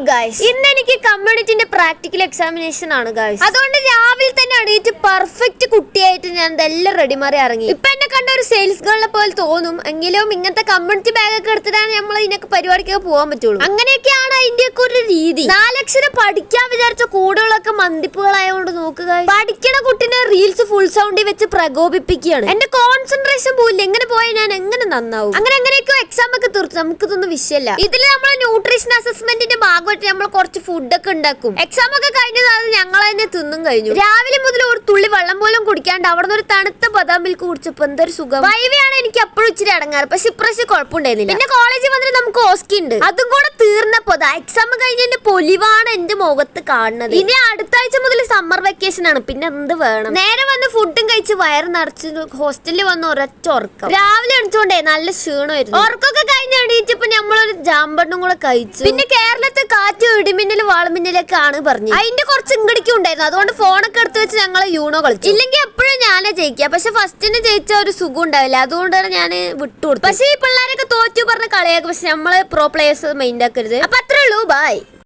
Guys, ഇന്ന് എനിക്ക് കമ്മ്യൂണിറ്റിന്റെ practical examination ആണ് ഗൈസ്. അതുകൊണ്ട് രാവിലെ തന്നെ എണീറ്റ് പെർഫെക്റ്റ് കുട്ടിയായിട്ട് ഞാൻ ഇതെല്ലാം റെഡിമാറി ഇറങ്ങി. ഇപ്പൊ എന്നെ കണ്ട ഒരു സെയിൽസ് ഗേളിനെ പോലെ തോന്നും, എങ്കിലും ഇങ്ങനത്തെ കമ്മ്യൂണിറ്റി ബാഗ് ഒക്കെ എടുത്തിട്ടാണ് നമ്മൾ ഇതിനൊക്കെ പരിപാടിക്കൊക്കെ പോകാൻ പറ്റുള്ളൂ. അങ്ങനെയൊക്കെയാണ് അതിന്റെ ഒക്കെ ഒരു രീതി. 4 അക്ഷരം പഠിക്കാൻ വിചാരിച്ച കൂടുകളൊക്കെ മന്ദിപ്പുകളായതുകൊണ്ട് നോക്കുക. പഠിക്കണ കുട്ടിനെ റീൽസ് ഫുൾ സൗണ്ടിൽ വെച്ച് പ്രകോപിപ്പിക്കുകയാണ്. എന്റെ കോൺസെൻട്രേഷൻ പോയില്ല. എങ്ങനെ പോയാൽ ഞാൻ എങ്ങനെ നന്നാവും? അങ്ങനെയൊക്കെ എക്സാം ഒക്കെ തീർച്ചു. നമുക്കിതൊന്നും വിഷയമല്ല. ഇതിൽ നമ്മൾ ന്യൂട്രീഷൻ അസസ്മെന്റിന്റെ ഭാഗമായിട്ട് നമ്മൾ കുറച്ച് ഫുഡൊക്കെ ഉണ്ടാക്കും. എക്സാം ഒക്കെ കഴിഞ്ഞത് അത് ഞങ്ങൾ തന്നെ തിന്നും കഴിഞ്ഞു. രാവിലെ മുതൽ ഒരു തുള്ളി വെള്ളം പോലും കുടിക്കാണ്ട് അവിടെ നിന്ന് ഒരു തണുത്ത ബദാം മിൽക്ക് കുടിച്ചപ്പോ എന്തൊരു സുഖം. വൈവിയാണ് എനിക്ക് എപ്പോഴും ഇച്ചിരി അടങ്ങാറ്, പക്ഷെ ഇപ്രാവശ്യം കുഴപ്പമുണ്ടായിരുന്നില്ല. പിന്നെ കോളേജിൽ വന്നിട്ട് നമുക്ക് ഓസ്കി ഉണ്ട്, അതും കൂടെ തീർന്നപ്പോ എക്സാം കഴിഞ്ഞതിന്റെ പൊലിവാണ് എന്റെ മുഖത്ത് കാണുന്നത്. ഇനി അടുത്ത ആഴ്ച മുതൽ സമ്മർ വെക്കേഷൻ ആണ്. പിന്നെ എന്ത് വേണം? നേരെ വന്ന് ഫുഡും കഴിച്ച് വയറ് നിറച്ച് ഹോസ്റ്റലിൽ വന്ന് ഒരൊറ്റ ഉറക്കം. രാവിലെ എണിച്ചോണ്ടേ നല്ല ക്ഷീണമായിരുന്നു. ഉറക്കൊക്കെ കഴിഞ്ഞ് എണീറ്റപ്പോ നമ്മളൊരു ജാമ്പണ്ണും കൂടെ കഴിച്ചു. പിന്നെ കേരളത്തെ കാറ്റ് ഇടിമിന്നലും വാളമിന്നലൊക്കെ ആണ് പറഞ്ഞു. അതിന്റെ കുറച്ച് ഇങ്ങടിക്കും ഉണ്ടായിരുന്നു. അതുകൊണ്ട് ഫോണൊക്കെ എടുത്ത് വെച്ച് ഞങ്ങൾ യൂണോ കളിച്ചു. ഇല്ലെങ്കിൽ എപ്പോഴും ഞാനേ ജയിക്കുക. പക്ഷെ ഫസ്റ്റിന് ജയിച്ച ഒരു സുഖം ഉണ്ടാവില്ല. അതുകൊണ്ടാണ് ഞാൻ വിട്ടുകൊടുത്തത്. പക്ഷെ ഈ പിള്ളേരൊക്കെ തോറ്റു പറഞ്ഞ കളിയാക്കും. പക്ഷെ നമ്മള് പ്രോ പ്ലേയേഴ്സ് മൈൻഡ് ആക്കരുത്. അപ്പൊ അത്രേ ഉള്ളൂ. ബൈ.